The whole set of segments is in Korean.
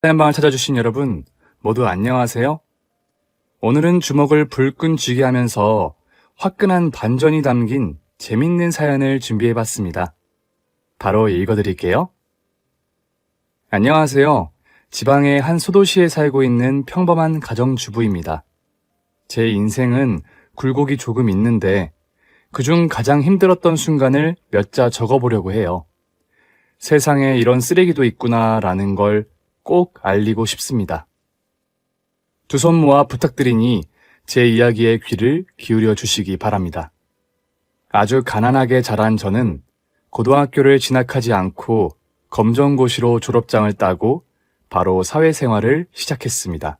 사연방을 찾아주신 여러분, 모두 안녕하세요. 오늘은 주먹을 불끈 쥐게 하면서 화끈한 반전이 담긴 재밌는 사연을 준비해봤습니다. 바로 읽어드릴게요. 안녕하세요. 지방의 한 소도시에 살고 있는 평범한 가정주부입니다. 제 인생은 굴곡이 조금 있는데 그중 가장 힘들었던 순간을 몇 자 적어보려고 해요. 세상에 이런 쓰레기도 있구나라는 걸 꼭 알리고 싶습니다. 두 손 모아 부탁드리니 제 이야기에 귀를 기울여 주시기 바랍니다. 아주 가난하게 자란 저는 고등학교를 진학하지 않고 검정고시로 졸업장을 따고 바로 사회생활을 시작했습니다.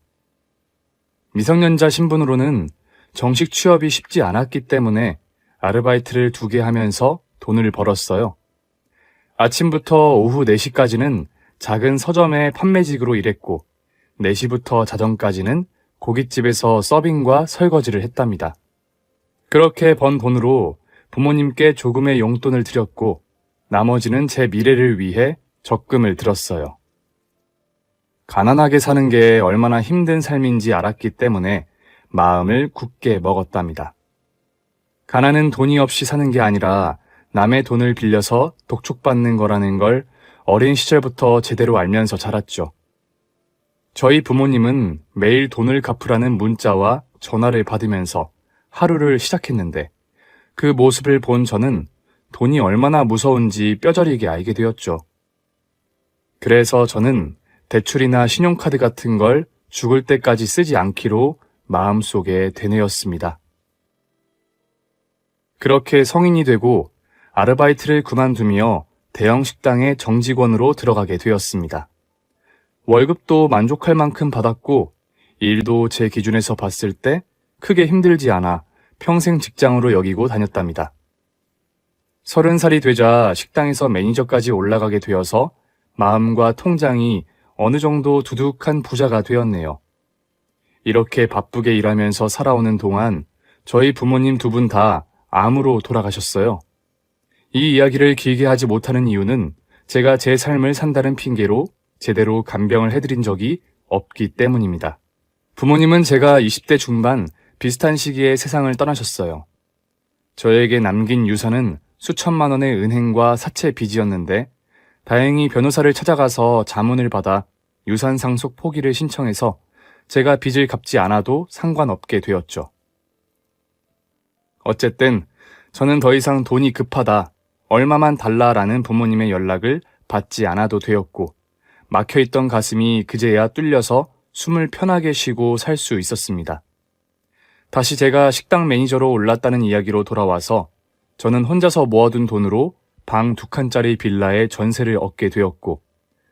미성년자 신분으로는 정식 취업이 쉽지 않았기 때문에 아르바이트를 2개 하면서 돈을 벌었어요. 아침부터 오후 4시까지는 작은 서점의 판매직으로 일했고 4시부터 자정까지는 고깃집에서 서빙과 설거지를 했답니다. 그렇게 번 돈으로 부모님께 조금의 용돈을 드렸고 나머지는 제 미래를 위해 적금을 들었어요. 가난하게 사는 게 얼마나 힘든 삶인지 알았기 때문에 마음을 굳게 먹었답니다. 가난은 돈이 없이 사는 게 아니라 남의 돈을 빌려서 독촉받는 거라는 걸 어린 시절부터 제대로 알면서 자랐죠. 저희 부모님은 매일 돈을 갚으라는 문자와 전화를 받으면서 하루를 시작했는데 그 모습을 본 저는 돈이 얼마나 무서운지 뼈저리게 알게 되었죠. 그래서 저는 대출이나 신용카드 같은 걸 죽을 때까지 쓰지 않기로 마음속에 되뇌었습니다. 그렇게 성인이 되고 아르바이트를 그만두며 대형 식당의 정직원으로 들어가게 되었습니다. 월급도 만족할 만큼 받았고 일도 제 기준에서 봤을 때 크게 힘들지 않아 평생 직장으로 여기고 다녔답니다. 30살이 되자 식당에서 매니저까지 올라가게 되어서 마음과 통장이 어느 정도 두둑한 부자가 되었네요. 이렇게 바쁘게 일하면서 살아오는 동안 저희 부모님 2분 다 암으로 돌아가셨어요. 이 이야기를 길게 하지 못하는 이유는 제가 제 삶을 산다는 핑계로 제대로 간병을 해드린 적이 없기 때문입니다. 부모님은 제가 20대 중반 비슷한 시기에 세상을 떠나셨어요. 저에게 남긴 유산은 수천만 원의 은행과 사채 빚이었는데 다행히 변호사를 찾아가서 자문을 받아 유산 상속 포기를 신청해서 제가 빚을 갚지 않아도 상관없게 되었죠. 어쨌든 저는 더 이상 돈이 급하다, 얼마만 달라라는 부모님의 연락을 받지 않아도 되었고 막혀있던 가슴이 그제야 뚫려서 숨을 편하게 쉬고 살 수 있었습니다. 다시 제가 식당 매니저로 올랐다는 이야기로 돌아와서 저는 혼자서 모아둔 돈으로 방 2칸짜리 빌라에 전세를 얻게 되었고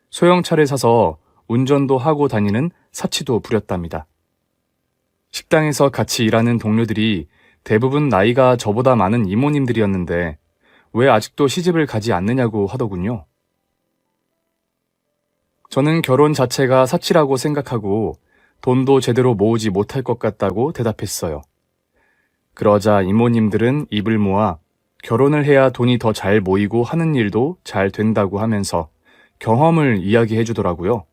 소형차를 사서 운전도 하고 다니는 사치도 부렸답니다. 식당에서 같이 일하는 동료들이 대부분 나이가 저보다 많은 이모님들이었는데 왜 아직도 시집을 가지 않느냐고 하더군요. 저는 결혼 자체가 사치라고 생각하고 돈도 제대로 모으지 못할 것 같다고 대답했어요. 그러자 이모님들은 입을 모아 결혼을 해야 돈이 더 잘 모이고 하는 일도 잘 된다고 하면서 경험을 이야기해 주더라고요.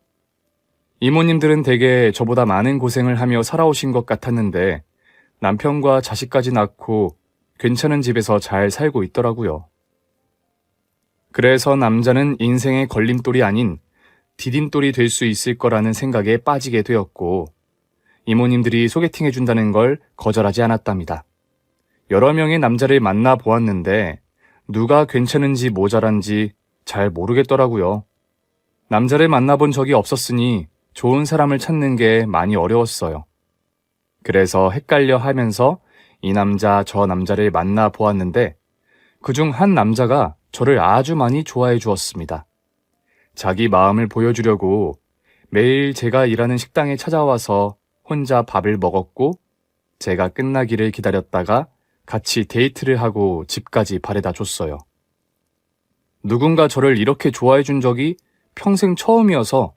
이모님들은 대개 저보다 많은 고생을 하며 살아오신 것 같았는데 남편과 자식까지 낳고 괜찮은 집에서 잘 살고 있더라고요. 그래서 남자는 인생의 걸림돌이 아닌 디딤돌이 될 수 있을 거라는 생각에 빠지게 되었고 이모님들이 소개팅해준다는 걸 거절하지 않았답니다. 여러 명의 남자를 만나 보았는데 누가 괜찮은지 모자란지 잘 모르겠더라고요. 남자를 만나본 적이 없었으니 좋은 사람을 찾는 게 많이 어려웠어요. 그래서 헷갈려 하면서 이 남자 저 남자를 만나 보았는데 그중 한 남자가 저를 아주 많이 좋아해 주었습니다. 자기 마음을 보여주려고 매일 제가 일하는 식당에 찾아와서 혼자 밥을 먹었고 제가 끝나기를 기다렸다가 같이 데이트를 하고 집까지 바래다 줬어요. 누군가 저를 이렇게 좋아해 준 적이 평생 처음이어서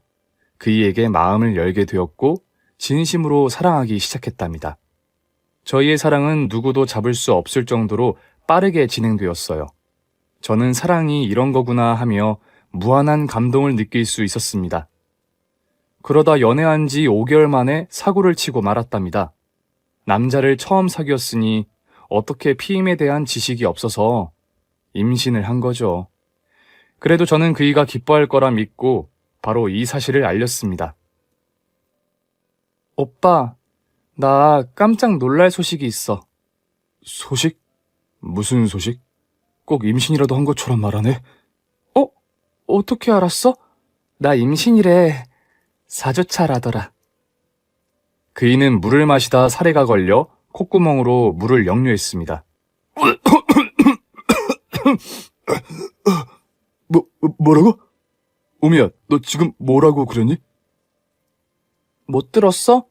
그이에게 마음을 열게 되었고 진심으로 사랑하기 시작했답니다. 저희의 사랑은 누구도 잡을 수 없을 정도로 빠르게 진행되었어요. 저는 사랑이 이런 거구나 하며 무한한 감동을 느낄 수 있었습니다. 그러다 연애한 지 5개월 만에 사고를 치고 말았답니다. 남자를 처음 사귀었으니 어떻게 피임에 대한 지식이 없어서 임신을 한 거죠. 그래도 저는 그이가 기뻐할 거라 믿고 바로 이 사실을 알렸습니다. 오빠, 나 깜짝 놀랄 소식이 있어. 소식? 무슨 소식? 꼭 임신이라도 한 것처럼 말하네. 어떻게 알았어? 나 임신이래. 4주차라더라. 그이는 물을 마시다 사례가 걸려 콧구멍으로 물을 역류했습니다. 뭐라고? 우미야, 너 지금 뭐라고 그러니? 못 들었어?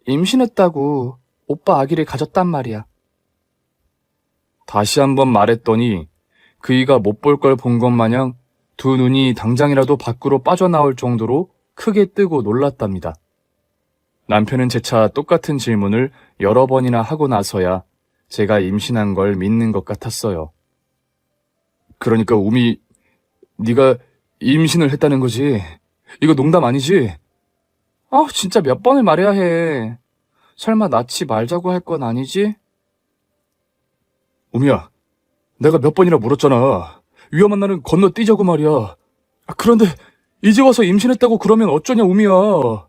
임신했다고. 오빠 아기를 가졌단 말이야. 다시 한번 말했더니 그이가 못 볼 걸 본 것 마냥 두 눈이 당장이라도 밖으로 빠져나올 정도로 크게 뜨고 놀랐답니다. 남편은 재차 똑같은 질문을 여러 번이나 하고 나서야 제가 임신한 걸 믿는 것 같았어요. 그러니까 우미, 네가 임신을 했다는 거지? 이거 농담 아니지? 진짜 몇 번을 말해야 해. 설마 낳지 말자고 할 건 아니지? 우미야, 내가 몇 번이나 물었잖아. 위험한 날은 건너뛰자고 말이야. 그런데 이제 와서 임신했다고 그러면 어쩌냐, 우미야.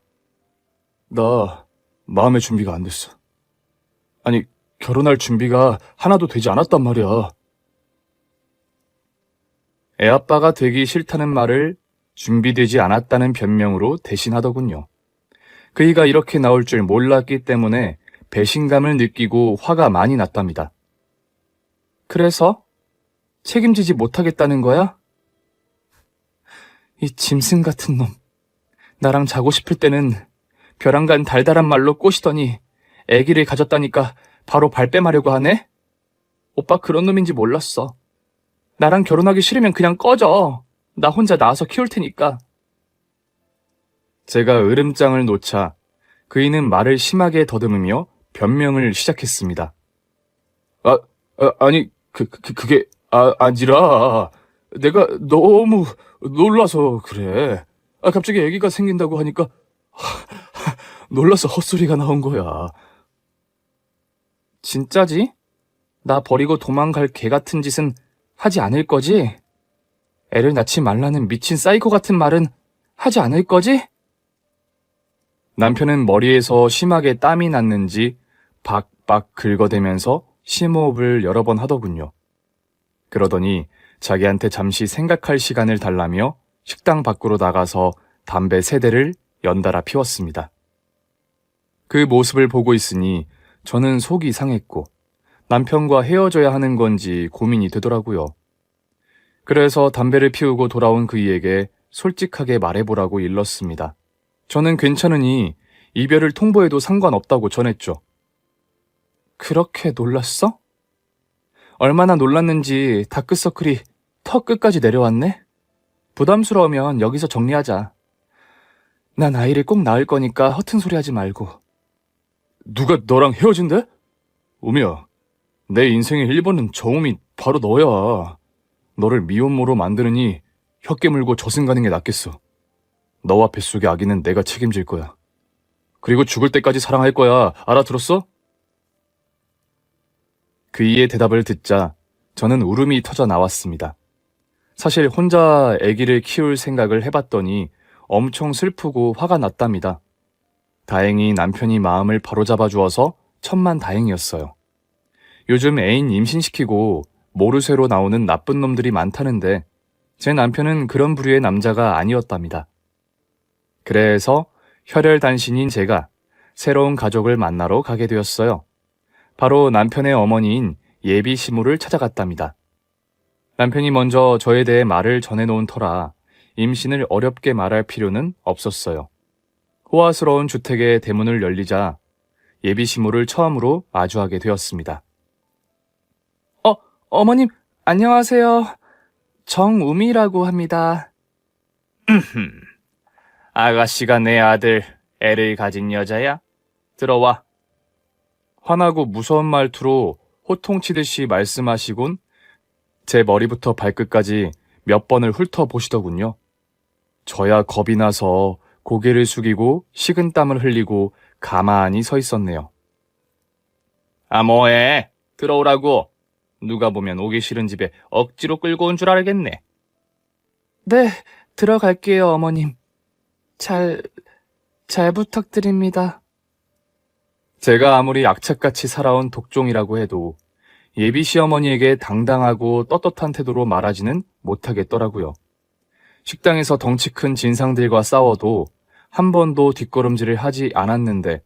나 마음의 준비가 안 됐어. 아니, 결혼할 준비가 하나도 되지 않았단 말이야. 애아빠가 되기 싫다는 말을 준비되지 않았다는 변명으로 대신하더군요. 그이가 이렇게 나올 줄 몰랐기 때문에 배신감을 느끼고 화가 많이 났답니다. 그래서 책임지지 못하겠다는 거야? 이 짐승 같은 놈. 나랑 자고 싶을 때는 벼랑간 달달한 말로 꼬시더니 애기를 가졌다니까 바로 발뺌하려고 하네? 오빠 그런 놈인지 몰랐어. 나랑 결혼하기 싫으면 그냥 꺼져. 나 혼자 낳아서 키울 테니까. 제가 으름장을 놓자 그이는 말을 심하게 더듬으며 변명을 시작했습니다. 아니, 그게 아니라 내가 너무 놀라서 그래. 갑자기 아기가 생긴다고 하니까 놀라서 헛소리가 나온 거야. 진짜지? 나 버리고 도망갈 개 같은 짓은 하지 않을 거지? 애를 낳지 말라는 미친 사이코 같은 말은 하지 않을 거지? 남편은 머리에서 심하게 땀이 났는지 박박 긁어대면서 심호흡을 여러 번 하더군요. 그러더니 자기한테 잠시 생각할 시간을 달라며 식당 밖으로 나가서 담배 3대를 연달아 피웠습니다. 그 모습을 보고 있으니 저는 속이 상했고 남편과 헤어져야 하는 건지 고민이 되더라고요. 그래서 담배를 피우고 돌아온 그이에게 솔직하게 말해보라고 일렀습니다. 저는 괜찮으니 이별을 통보해도 상관없다고 전했죠. 그렇게 놀랐어? 얼마나 놀랐는지 다크서클이 턱 끝까지 내려왔네? 부담스러우면 여기서 정리하자. 난 아이를 꼭 낳을 거니까 허튼 소리 하지 말고. 누가 너랑 헤어진대? 우미야, 내 인생의 1번은 저음이 바로 너야. 너를 미혼모로 만드느니 혀 깨물고 저승 가는 게 낫겠어. 너와 뱃속의 아기는 내가 책임질 거야. 그리고 죽을 때까지 사랑할 거야. 알아들었어? 그이의 대답을 듣자 저는 울음이 터져 나왔습니다. 사실 혼자 아기를 키울 생각을 해봤더니 엄청 슬프고 화가 났답니다. 다행히 남편이 마음을 바로잡아 주어서 천만다행이었어요. 요즘 애인 임신시키고 모르쇠로 나오는 나쁜 놈들이 많다는데 제 남편은 그런 부류의 남자가 아니었답니다. 그래서 혈혈단신인 제가 새로운 가족을 만나러 가게 되었어요. 바로 남편의 어머니인 예비 시모를 찾아갔답니다. 남편이 먼저 저에 대해 말을 전해놓은 터라 임신을 어렵게 말할 필요는 없었어요. 호화스러운 주택의 대문을 열리자 예비 시모를 처음으로 마주하게 되었습니다. 어머님, 안녕하세요. 정우미라고 합니다. 아가씨가 내 아들, 애를 가진 여자야? 들어와. 화나고 무서운 말투로 호통치듯이 말씀하시곤 제 머리부터 발끝까지 몇 번을 훑어보시더군요. 저야 겁이 나서 고개를 숙이고 식은땀을 흘리고 가만히 서 있었네요. 아, 뭐해? 들어오라고. 누가 보면 오기 싫은 집에 억지로 끌고 온 줄 알겠네. 네, 들어갈게요, 어머님. 잘 부탁드립니다. 제가 아무리 악착같이 살아온 독종이라고 해도 예비 시어머니에게 당당하고 떳떳한 태도로 말하지는 못하겠더라고요. 식당에서 덩치 큰 진상들과 싸워도 한 번도 뒷걸음질을 하지 않았는데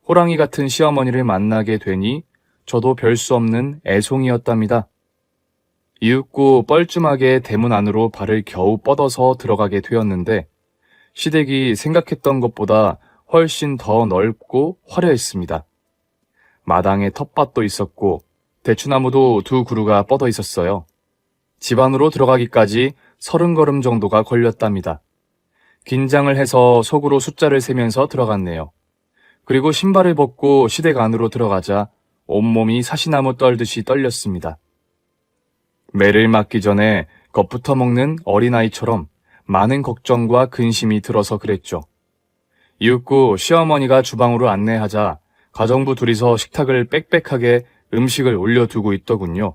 호랑이 같은 시어머니를 만나게 되니 저도 별 수 없는 애송이었답니다. 이윽고 뻘쭘하게 대문 안으로 발을 겨우 뻗어서 들어가게 되었는데 시댁이 생각했던 것보다 훨씬 더 넓고 화려했습니다. 마당에 텃밭도 있었고 대추나무도 2그루가 뻗어 있었어요. 집 안으로 들어가기까지 30걸음 정도가 걸렸답니다. 긴장을 해서 속으로 숫자를 세면서 들어갔네요. 그리고 신발을 벗고 시댁 안으로 들어가자 온몸이 사시나무 떨듯이 떨렸습니다. 매를 맞기 전에 겁부터 먹는 어린아이처럼 많은 걱정과 근심이 들어서 그랬죠. 이윽고 시어머니가 주방으로 안내하자 가정부 둘이서 식탁을 빽빽하게 음식을 올려두고 있더군요.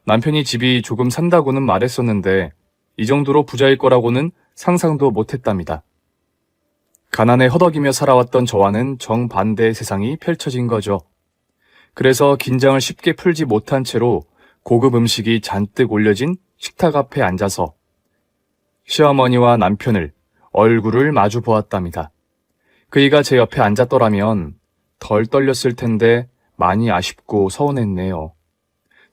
남편이 집이 조금 산다고는 말했었는데 이 정도로 부자일 거라고는 상상도 못했답니다. 가난에 허덕이며 살아왔던 저와는 정반대의 세상이 펼쳐진 거죠. 그래서 긴장을 쉽게 풀지 못한 채로 고급 음식이 잔뜩 올려진 식탁 앞에 앉아서 시어머니와 남편을 얼굴을 마주 보았답니다. 그이가 제 옆에 앉았더라면 덜 떨렸을 텐데 많이 아쉽고 서운했네요.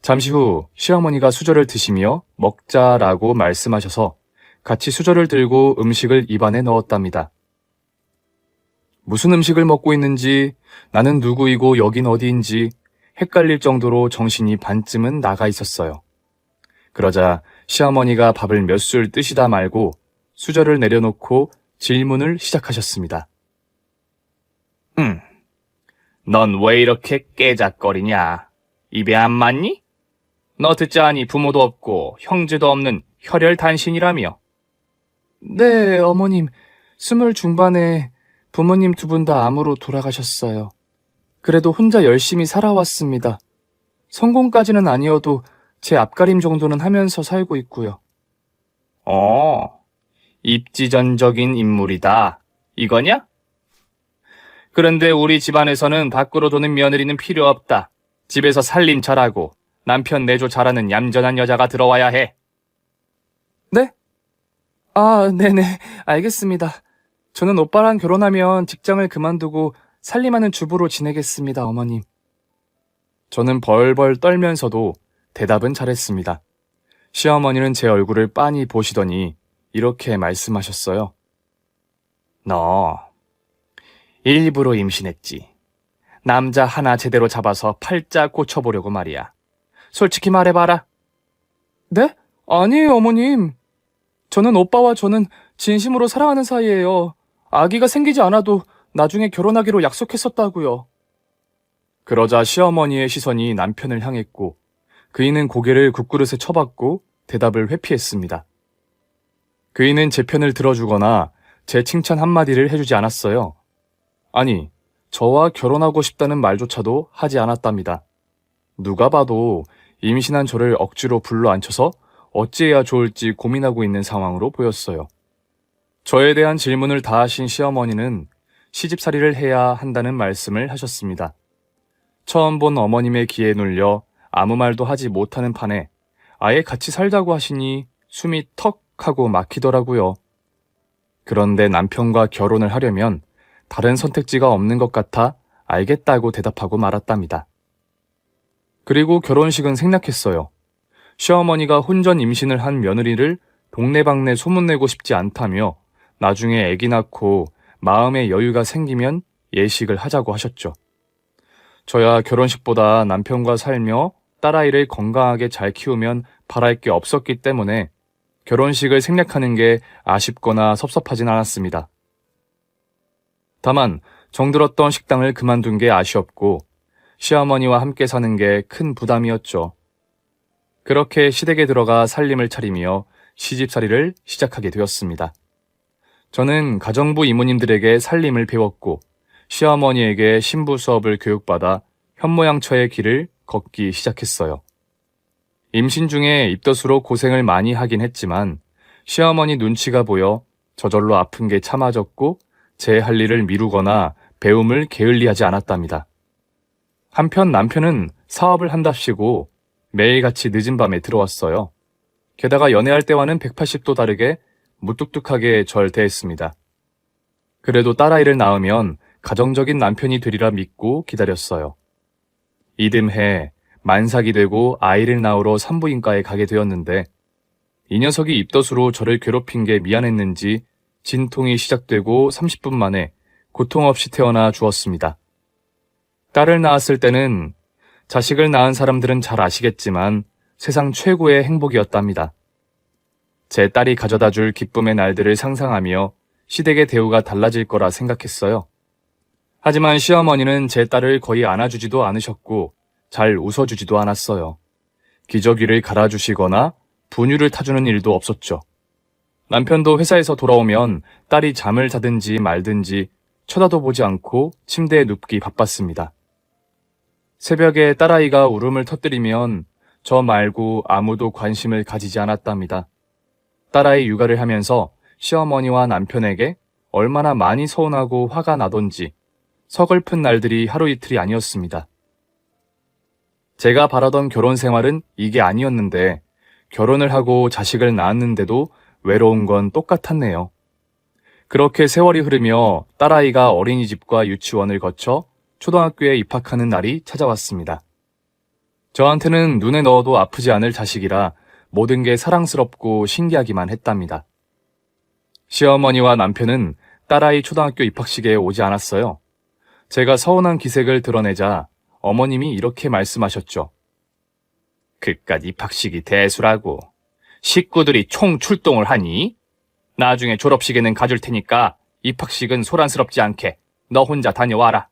잠시 후 시어머니가 수저를 드시며 먹자라고 말씀하셔서 같이 수저를 들고 음식을 입안에 넣었답니다. 무슨 음식을 먹고 있는지, 나는 누구이고 여긴 어디인지 헷갈릴 정도로 정신이 반쯤은 나가 있었어요. 그러자 시어머니가 밥을 몇 술 뜨시다 말고 수저를 내려놓고 질문을 시작하셨습니다. 넌 왜 이렇게 깨작거리냐? 입에 안 맞니? 너 듣자하니 부모도 없고 형제도 없는 혈혈단신이라며. 네, 어머님. 20 중반에 부모님 2분 다 암으로 돌아가셨어요. 그래도 혼자 열심히 살아왔습니다. 성공까지는 아니어도 제 앞가림 정도는 하면서 살고 있고요. 입지전적인 인물이다. 이거냐? 그런데 우리 집안에서는 밖으로 도는 며느리는 필요 없다. 집에서 살림 잘하고 남편 내조 잘하는 얌전한 여자가 들어와야 해. 네? 아, 네네. 알겠습니다. 저는 오빠랑 결혼하면 직장을 그만두고 살림하는 주부로 지내겠습니다, 어머님. 저는 벌벌 떨면서도 대답은 잘했습니다. 시어머니는 제 얼굴을 빤히 보시더니 이렇게 말씀하셨어요. 너 일부러 임신했지. 남자 하나 제대로 잡아서 팔자 고쳐보려고 말이야. 솔직히 말해봐라. 네? 아니에요, 어머님. 저는 오빠와 저는 진심으로 사랑하는 사이예요. 아기가 생기지 않아도 나중에 결혼하기로 약속했었다고요. 그러자 시어머니의 시선이 남편을 향했고 그이는 고개를 국그릇에 쳐박고 대답을 회피했습니다. 그이는 제 편을 들어주거나 제 칭찬 한마디를 해주지 않았어요. 아니, 저와 결혼하고 싶다는 말조차도 하지 않았답니다. 누가 봐도 임신한 저를 억지로 불러앉혀서 어찌해야 좋을지 고민하고 있는 상황으로 보였어요. 저에 대한 질문을 다 하신 시어머니는 시집살이를 해야 한다는 말씀을 하셨습니다. 처음 본 어머님의 기에 눌려 아무 말도 하지 못하는 판에 아예 같이 살자고 하시니 숨이 턱 하고 막히더라고요. 그런데 남편과 결혼을 하려면 다른 선택지가 없는 것 같아 알겠다고 대답하고 말았답니다. 그리고 결혼식은 생략했어요. 시어머니가 혼전 임신을 한 며느리를 동네방네 소문내고 싶지 않다며 나중에 아기 낳고 마음의 여유가 생기면 예식을 하자고 하셨죠. 저야 결혼식보다 남편과 살며 딸아이를 건강하게 잘 키우면 바랄 게 없었기 때문에 결혼식을 생략하는 게 아쉽거나 섭섭하진 않았습니다. 다만 정들었던 식당을 그만둔 게 아쉬웠고 시어머니와 함께 사는 게 큰 부담이었죠. 그렇게 시댁에 들어가 살림을 차리며 시집살이를 시작하게 되었습니다. 저는 가정부 이모님들에게 살림을 배웠고 시어머니에게 신부 수업을 교육받아 현모양처의 길을 걷기 시작했어요. 임신 중에 입덧으로 고생을 많이 하긴 했지만 시어머니 눈치가 보여 저절로 아픈 게 참아졌고 제 할 일을 미루거나 배움을 게을리하지 않았답니다. 한편 남편은 사업을 한답시고 매일같이 늦은 밤에 들어왔어요. 게다가 연애할 때와는 180도 다르게 무뚝뚝하게 절 대했습니다. 그래도 딸아이를 낳으면 가정적인 남편이 되리라 믿고 기다렸어요. 이듬해 만삭이 되고 아이를 낳으러 산부인과에 가게 되었는데 이 녀석이 입덧으로 저를 괴롭힌 게 미안했는지 진통이 시작되고 30분 만에 고통 없이 태어나 주었습니다. 딸을 낳았을 때는 자식을 낳은 사람들은 잘 아시겠지만 세상 최고의 행복이었답니다. 제 딸이 가져다 줄 기쁨의 날들을 상상하며 시댁의 대우가 달라질 거라 생각했어요. 하지만 시어머니는 제 딸을 거의 안아주지도 않으셨고 잘 웃어주지도 않았어요. 기저귀를 갈아주시거나 분유를 타주는 일도 없었죠. 남편도 회사에서 돌아오면 딸이 잠을 자든지 말든지 쳐다도 보지 않고 침대에 눕기 바빴습니다. 새벽에 딸아이가 울음을 터뜨리면 저 말고 아무도 관심을 가지지 않았답니다. 딸아이 육아를 하면서 시어머니와 남편에게 얼마나 많이 서운하고 화가 나던지 서글픈 날들이 하루 이틀이 아니었습니다. 제가 바라던 결혼 생활은 이게 아니었는데 결혼을 하고 자식을 낳았는데도 외로운 건 똑같았네요. 그렇게 세월이 흐르며 딸아이가 어린이집과 유치원을 거쳐 초등학교에 입학하는 날이 찾아왔습니다. 저한테는 눈에 넣어도 아프지 않을 자식이라 모든 게 사랑스럽고 신기하기만 했답니다. 시어머니와 남편은 딸아이 초등학교 입학식에 오지 않았어요. 제가 서운한 기색을 드러내자 어머님이 이렇게 말씀하셨죠. 그깟 입학식이 대수라고. 식구들이 총 출동을 하니? 나중에 졸업식에는 가줄 테니까 입학식은 소란스럽지 않게 너 혼자 다녀와라.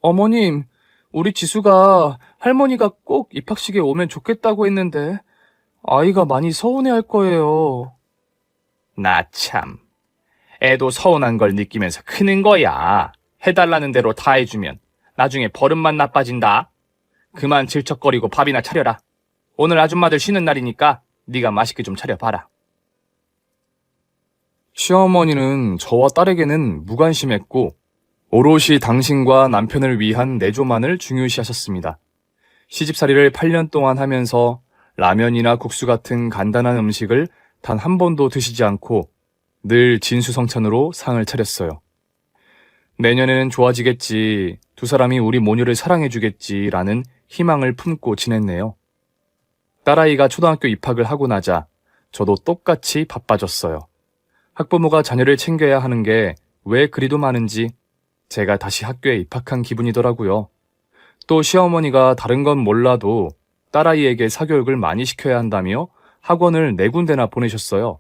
어머님, 우리 지수가 할머니가 꼭 입학식에 오면 좋겠다고 했는데 아이가 많이 서운해할 거예요. 나 참. 애도 서운한 걸 느끼면서 크는 거야. 해달라는 대로 다 해주면 나중에 버릇만 나빠진다. 그만 질척거리고 밥이나 차려라. 오늘 아줌마들 쉬는 날이니까 네가 맛있게 좀 차려봐라. 시어머니는 저와 딸에게는 무관심했고 오롯이 당신과 남편을 위한 내조만을 중요시하셨습니다. 시집살이를 8년 동안 하면서 라면이나 국수 같은 간단한 음식을 단 한 번도 드시지 않고 늘 진수성찬으로 상을 차렸어요. 내년에는 좋아지겠지, 두 사람이 우리 모녀를 사랑해주겠지라는 희망을 품고 지냈네요. 딸아이가 초등학교 입학을 하고 나자 저도 똑같이 바빠졌어요. 학부모가 자녀를 챙겨야 하는 게 왜 그리도 많은지 제가 다시 학교에 입학한 기분이더라고요. 또 시어머니가 다른 건 몰라도 딸아이에게 사교육을 많이 시켜야 한다며 학원을 4군데나 보내셨어요.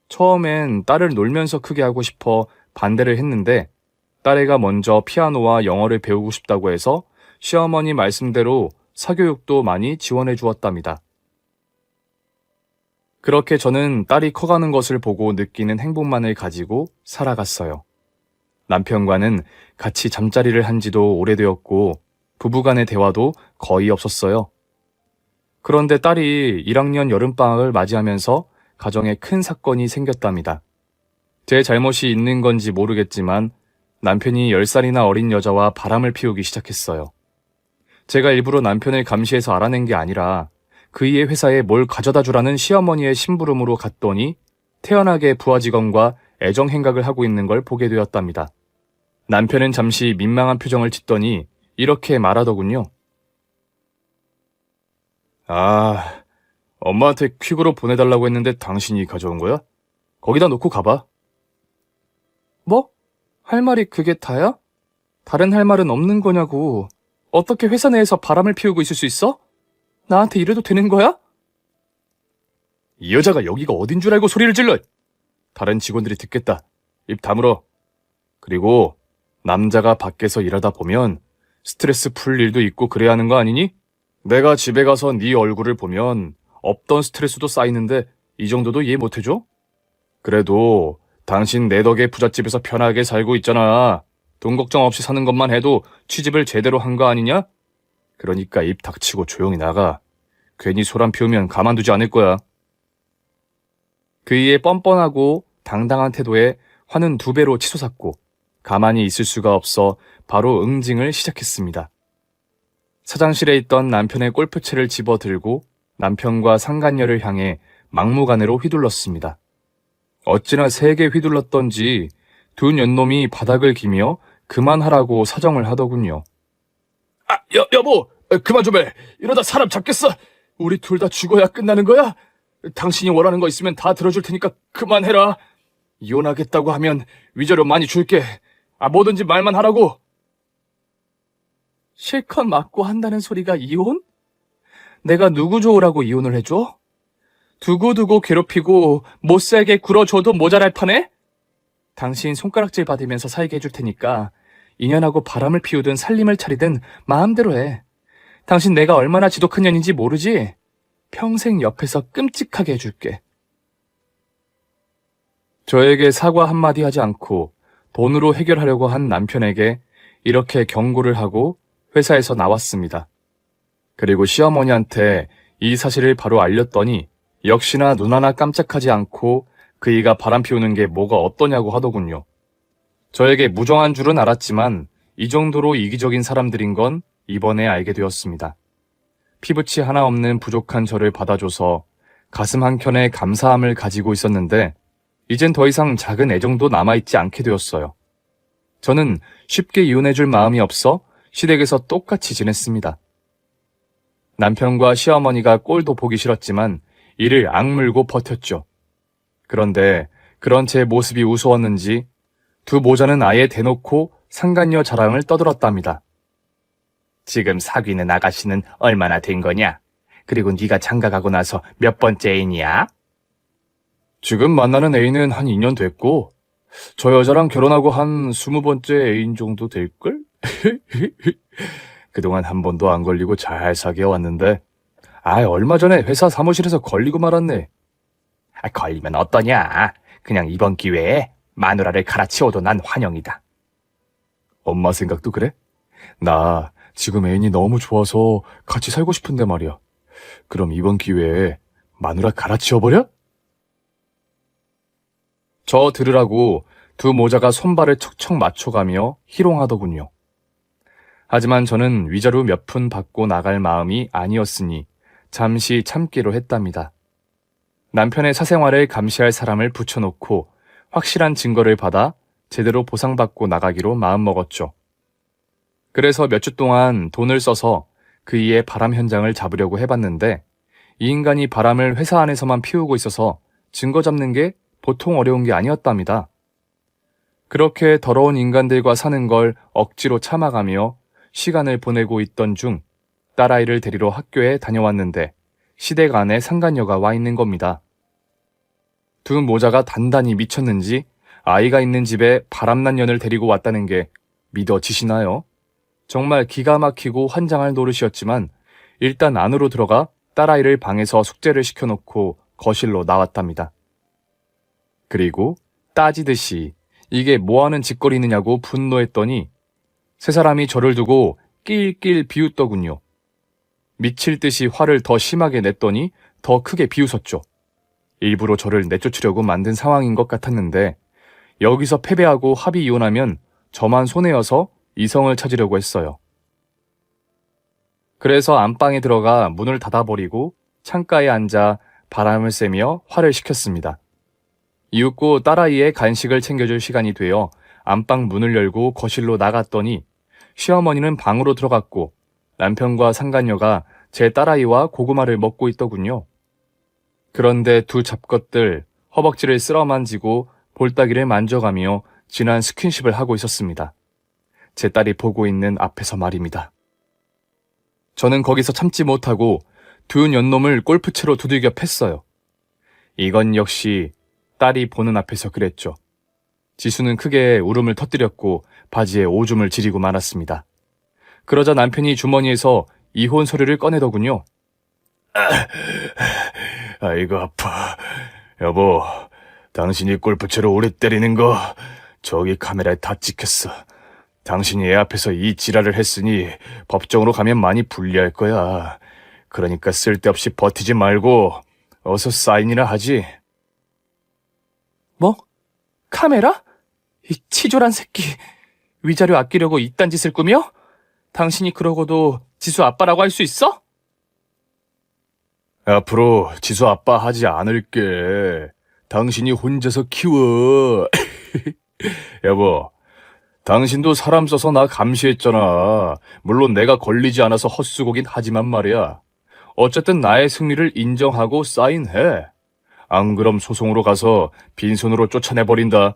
처음엔 딸을 놀면서 크게 하고 싶어 반대를 했는데 딸애가 먼저 피아노와 영어를 배우고 싶다고 해서 시어머니 말씀대로 사교육도 많이 지원해 주었답니다. 그렇게 저는 딸이 커가는 것을 보고 느끼는 행복만을 가지고 살아갔어요. 남편과는 같이 잠자리를 한 지도 오래되었고 부부간의 대화도 거의 없었어요. 그런데 딸이 1학년 여름방학을 맞이하면서 가정에 큰 사건이 생겼답니다. 제 잘못이 있는 건지 모르겠지만 남편이 10살이나 어린 여자와 바람을 피우기 시작했어요. 제가 일부러 남편을 감시해서 알아낸 게 아니라 그이의 회사에 뭘 가져다 주라는 시어머니의 심부름으로 갔더니 태연하게 부하 직원과 애정 행각을 하고 있는 걸 보게 되었답니다. 남편은 잠시 민망한 표정을 짓더니 이렇게 말하더군요. 아, 엄마한테 퀵으로 보내달라고 했는데 당신이 가져온 거야? 거기다 놓고 가봐. 뭐? 할 말이 그게 다야? 다른 할 말은 없는 거냐고. 어떻게 회사 내에서 바람을 피우고 있을 수 있어? 나한테 이래도 되는 거야? 이 여자가 여기가 어딘 줄 알고 소리를 질러! 다른 직원들이 듣겠다. 입 다물어. 그리고 남자가 밖에서 일하다 보면 스트레스 풀 일도 있고 그래야 하는 거 아니니? 내가 집에 가서 네 얼굴을 보면 없던 스트레스도 쌓이는데 이 정도도 이해 못해줘? 그래도 당신 내 덕에 부잣집에서 편하게 살고 있잖아. 돈 걱정 없이 사는 것만 해도 취집을 제대로 한 거 아니냐? 그러니까 입 닥치고 조용히 나가. 괜히 소란 피우면 가만두지 않을 거야. 그이의 뻔뻔하고 당당한 태도에 화는 2배로 치솟았고 가만히 있을 수가 없어 바로 응징을 시작했습니다. 사장실에 있던 남편의 골프채를 집어들고 남편과 상간녀를 향해 막무가내로 휘둘렀습니다. 어찌나 세게 휘둘렀던지 두 년놈이 바닥을 기며 그만하라고 사정을 하더군요. 여보, 그만 좀 해. 이러다 사람 잡겠어. 우리 둘 다 죽어야 끝나는 거야? 당신이 원하는 거 있으면 다 들어줄 테니까 그만해라. 이혼하겠다고 하면 위자료 많이 줄게. 뭐든지 말만 하라고. 실컷 맞고 한다는 소리가 이혼? 내가 누구 좋으라고 이혼을 해줘? 두고두고 괴롭히고 못살게 굴어줘도 모자랄 판에? 당신 손가락질 받으면서 살게 해줄 테니까 인연하고 바람을 피우든 살림을 차리든 마음대로 해. 당신 내가 얼마나 지도 큰 년인지 모르지? 평생 옆에서 끔찍하게 해줄게. 저에게 사과 한마디 하지 않고 돈으로 해결하려고 한 남편에게 이렇게 경고를 하고 회사에서 나왔습니다. 그리고 시어머니한테 이 사실을 바로 알렸더니 역시나 눈 하나 깜짝하지 않고 그이가 바람 피우는 게 뭐가 어떠냐고 하더군요. 저에게 무정한 줄은 알았지만 이 정도로 이기적인 사람들인 건 이번에 알게 되었습니다. 피부치 하나 없는 부족한 저를 받아줘서 가슴 한켠에 감사함을 가지고 있었는데 이젠 더 이상 작은 애정도 남아있지 않게 되었어요. 저는 쉽게 이혼해줄 마음이 없어 시댁에서 똑같이 지냈습니다. 남편과 시어머니가 꼴도 보기 싫었지만 이를 악물고 버텼죠. 그런데 그런 제 모습이 우스웠는지 두 모자는 아예 대놓고 상간녀 자랑을 떠들었답니다. 지금 사귀는 아가씨는 얼마나 된 거냐? 그리고 네가 장가가고 나서 몇 번째 애인이야? 지금 만나는 애인은 한 2년 됐고 저 여자랑 결혼하고 한 20번째 애인 정도 될걸? 그동안 한 번도 안 걸리고 잘 사귀어왔는데 얼마 전에 회사 사무실에서 걸리고 말았네. 걸리면 어떠냐? 그냥 이번 기회에 마누라를 갈아치워도 난 환영이다. 엄마 생각도 그래? 나 지금 애인이 너무 좋아서 같이 살고 싶은데 말이야. 그럼 이번 기회에 마누라 갈아치워버려? 저 들으라고 두 모자가 손발을 척척 맞춰가며 희롱하더군요. 하지만 저는 위자료 몇 푼 받고 나갈 마음이 아니었으니 잠시 참기로 했답니다. 남편의 사생활을 감시할 사람을 붙여놓고 확실한 증거를 받아 제대로 보상받고 나가기로 마음먹었죠. 그래서 몇 주 동안 돈을 써서 그이의 바람 현장을 잡으려고 해봤는데 이 인간이 바람을 회사 안에서만 피우고 있어서 증거 잡는 게 보통 어려운 게 아니었답니다. 그렇게 더러운 인간들과 사는 걸 억지로 참아가며 시간을 보내고 있던 중 딸아이를 데리러 학교에 다녀왔는데 시댁 안에 상간녀가 와 있는 겁니다. 두 모자가 단단히 미쳤는지 아이가 있는 집에 바람난 년을 데리고 왔다는 게 믿어지시나요? 정말 기가 막히고 환장할 노릇이었지만 일단 안으로 들어가 딸아이를 방에서 숙제를 시켜놓고 거실로 나왔답니다. 그리고 따지듯이 이게 뭐하는 짓거리느냐고 분노했더니 세 사람이 저를 두고 낄낄 비웃더군요. 미칠 듯이 화를 더 심하게 냈더니 더 크게 비웃었죠. 일부러 저를 내쫓으려고 만든 상황인 것 같았는데 여기서 패배하고 합의 이혼하면 저만 손해여서 이성을 찾으려고 했어요. 그래서 안방에 들어가 문을 닫아버리고 창가에 앉아 바람을 쐬며 화를 식혔습니다. 이윽고 딸아이의 간식을 챙겨줄 시간이 되어 안방 문을 열고 거실로 나갔더니 시어머니는 방으로 들어갔고 남편과 상간녀가 제 딸아이와 고구마를 먹고 있더군요. 그런데 두 잡것들 허벅지를 쓸어만지고 볼따기를 만져가며 진한 스킨십을 하고 있었습니다. 제 딸이 보고 있는 앞에서 말입니다. 저는 거기서 참지 못하고 두 년놈을 골프채로 두들겨 팼어요. 이건 역시 딸이 보는 앞에서 그랬죠. 지수는 크게 울음을 터뜨렸고 바지에 오줌을 지리고 말았습니다. 그러자 남편이 주머니에서 이혼 서류를 꺼내더군요. 아이고 아파. 여보, 당신이 골프채로 오래 때리는 거 저기 카메라에 다 찍혔어. 당신이 애 앞에서 이 지랄을 했으니 법정으로 가면 많이 불리할 거야. 그러니까 쓸데없이 버티지 말고 어서 사인이나 하지. 뭐? 카메라? 이 치졸한 새끼. 위자료 아끼려고 이딴 짓을 꾸며? 당신이 그러고도 지수 아빠라고 할 수 있어? 앞으로 지수 아빠 하지 않을게. 당신이 혼자서 키워. 여보, 당신도 사람 써서 나 감시했잖아. 물론 내가 걸리지 않아서 헛수고긴 하지만 말이야. 어쨌든 나의 승리를 인정하고 사인해. 안 그럼 소송으로 가서 빈손으로 쫓아내버린다.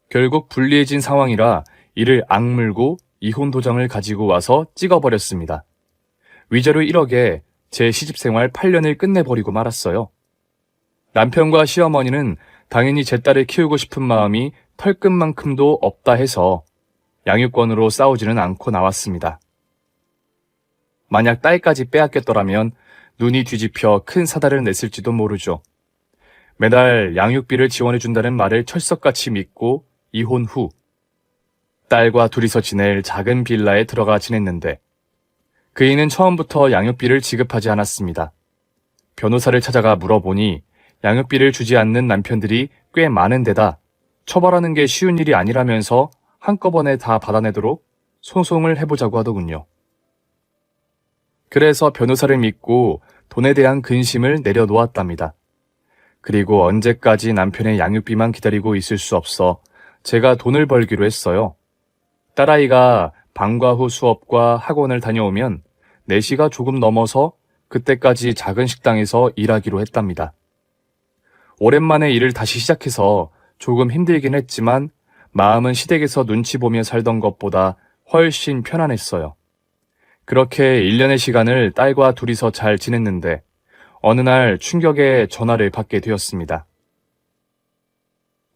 결국 불리해진 상황이라 이를 악물고 이혼 도장을 가지고 와서 찍어버렸습니다. 위자료 1억에 제 시집생활 8년을 끝내버리고 말았어요. 남편과 시어머니는 당연히 제 딸을 키우고 싶은 마음이 털끝만큼도 없다 해서 양육권으로 싸우지는 않고 나왔습니다. 만약 딸까지 빼앗겼더라면 눈이 뒤집혀 큰 사달을 냈을지도 모르죠. 매달 양육비를 지원해준다는 말을 철석같이 믿고 이혼 후 딸과 둘이서 지낼 작은 빌라에 들어가 지냈는데 그이는 처음부터 양육비를 지급하지 않았습니다. 변호사를 찾아가 물어보니 양육비를 주지 않는 남편들이 꽤 많은 데다 처벌하는 게 쉬운 일이 아니라면서 한꺼번에 다 받아내도록 소송을 해보자고 하더군요. 그래서 변호사를 믿고 돈에 대한 근심을 내려놓았답니다. 그리고 언제까지 남편의 양육비만 기다리고 있을 수 없어 제가 돈을 벌기로 했어요. 딸아이가 방과 후 수업과 학원을 다녀오면 4시가 조금 넘어서 그때까지 작은 식당에서 일하기로 했답니다. 오랜만에 일을 다시 시작해서 조금 힘들긴 했지만 마음은 시댁에서 눈치 보며 살던 것보다 훨씬 편안했어요. 그렇게 1년의 시간을 딸과 둘이서 잘 지냈는데 어느 날 충격의 전화를 받게 되었습니다.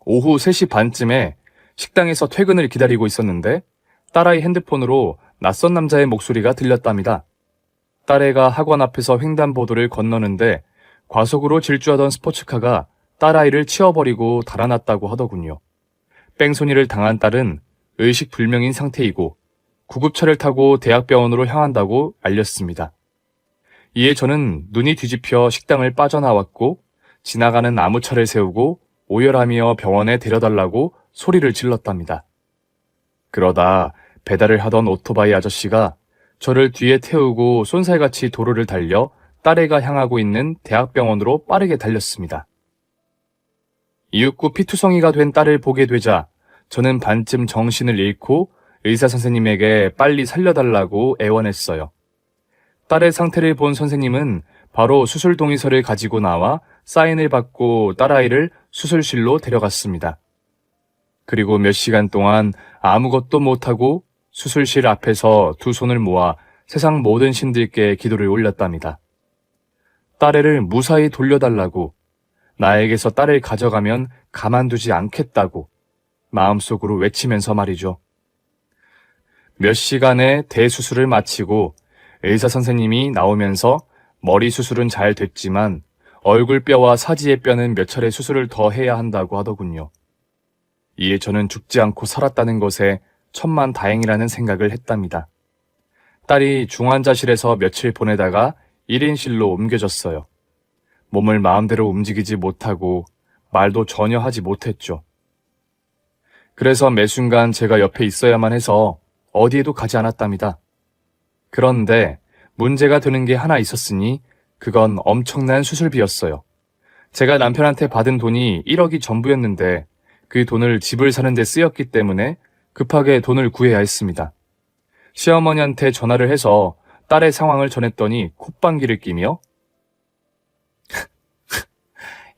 오후 3시 반쯤에 식당에서 퇴근을 기다리고 있었는데 딸아이 핸드폰으로 낯선 남자의 목소리가 들렸답니다. 딸애가 학원 앞에서 횡단보도를 건너는데 과속으로 질주하던 스포츠카가 딸아이를 치워버리고 달아났다고 하더군요. 뺑소니를 당한 딸은 의식불명인 상태이고 구급차를 타고 대학병원으로 향한다고 알렸습니다. 이에 저는 눈이 뒤집혀 식당을 빠져나왔고 지나가는 나무차를 세우고 오열하며 병원에 데려달라고 소리를 질렀답니다. 그러다 배달을 하던 오토바이 아저씨가 저를 뒤에 태우고 쏜살같이 도로를 달려 딸애가 향하고 있는 대학병원으로 빠르게 달렸습니다. 이윽고 피투성이가 된 딸을 보게 되자 저는 반쯤 정신을 잃고 의사 선생님에게 빨리 살려달라고 애원했어요. 딸의 상태를 본 선생님은 바로 수술 동의서를 가지고 나와 사인을 받고 딸아이를 수술실로 데려갔습니다. 그리고 몇 시간 동안 아무것도 못하고 수술실 앞에서 두 손을 모아 세상 모든 신들께 기도를 올렸답니다. 딸애를 무사히 돌려달라고, 나에게서 딸을 가져가면 가만두지 않겠다고 마음속으로 외치면서 말이죠. 몇 시간의 대수술을 마치고 의사 선생님이 나오면서 머리 수술은 잘 됐지만 얼굴뼈와 사지의 뼈는 몇 차례 수술을 더 해야 한다고 하더군요. 이에 저는 죽지 않고 살았다는 것에 천만다행이라는 생각을 했답니다. 딸이 중환자실에서 며칠 보내다가 1인실로 옮겨졌어요. 몸을 마음대로 움직이지 못하고 말도 전혀 하지 못했죠. 그래서 매 순간 제가 옆에 있어야만 해서 어디에도 가지 않았답니다. 그런데 문제가 되는 게 하나 있었으니 그건 엄청난 수술비였어요. 제가 남편한테 받은 돈이 1억이 전부였는데 그 돈을 집을 사는 데 쓰였기 때문에 급하게 돈을 구해야 했습니다. 시어머니한테 전화를 해서 딸의 상황을 전했더니 콧방귀를 끼며